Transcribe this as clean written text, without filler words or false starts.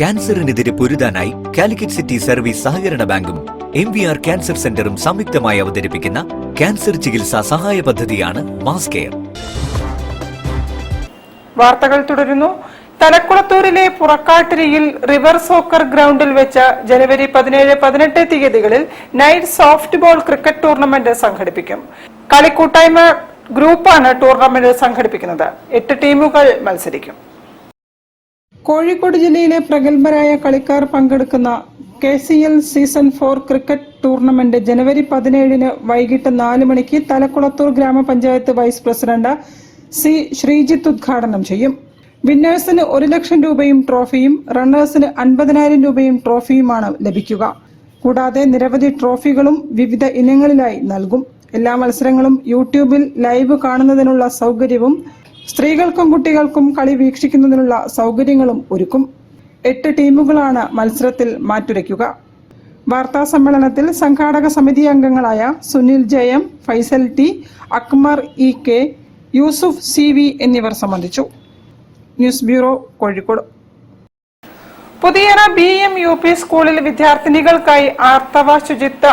ക്യാൻസറിനെതിരെ പൊരുതാനായി Calicut city service സഹകരണ ബാങ്കും MVR cancer സെന്ററും സംയുക്തമായി അവതരിപ്പിക്കുന്ന ക്യാൻസർ ചികിത്സാ സഹായ പദ്ധതിയാണ് മാസ് കെയർ. വാർത്തകൾ തുടരുന്നു. തലക്കുളത്തൂരിലെ പുറക്കാട്ടിരിയിൽ റിവർ സോക്കർ ഗ്രൗണ്ടിൽ വെച്ച ജനുവരി 17-18 തീയതികളിൽ night soft ball cricket tournament സംഘടിപ്പിക്കും. കളിക്കൂട്ടായ്മ ഗ്രൂപ്പാണ് ടൂർണമെന്റ് സംഘടിപ്പിക്കുന്നത്. 8 ടീമുകൾ മത്സരിക്കും. കോഴിക്കോട് ജില്ലയിലെ പ്രഗത്ഭരായ കളിക്കാർ പങ്കെടുക്കുന്ന KCL സീസൺ 4 ക്രിക്കറ്റ് ടൂർണമെന്റ് ജനുവരി 17 വൈകിട്ട് 4 മണിക്ക് തലക്കുളത്തൂർ ഗ്രാമപഞ്ചായത്ത് വൈസ് പ്രസിഡന്റ് C. ശ്രീജിത്ത് ഉദ്ഘാടനം ചെയ്യും. വിന്നേഴ്സിന് 1 ലക്ഷം രൂപയും ട്രോഫിയും റണ്ണേഴ്സിന് 50,000 രൂപയും ട്രോഫിയുമാണ് ലഭിക്കുക. കൂടാതെ നിരവധി ട്രോഫികളും വിവിധ ഇനങ്ങളിലായി നൽകും. എല്ലാ മത്സരങ്ങളും യൂട്യൂബിൽ ലൈവ് കാണുന്നതിനുള്ള സൗകര്യവും സ്ത്രീകൾക്കും കുട്ടികൾക്കും കളി വീക്ഷിക്കുന്നതിനുള്ള സൗകര്യങ്ങളും ഒരുക്കും. 8 ടീമുകളാണ് മത്സരത്തിൽ മാറ്റുരയ്ക്കുക. വാർത്താ സമ്മേളനത്തിൽ സംഘാടക സമിതി അംഗങ്ങളായ Sunil JM, Faisal T, അക്മർ EK, Yusuf CV എന്നിവർ സംബന്ധിച്ചു. News bureau, Kozhikode. Puthiyara BM UP സ്കൂളിൽ വിദ്യാർത്ഥിനികൾക്കായി ആർത്തവ ശുചിത്വ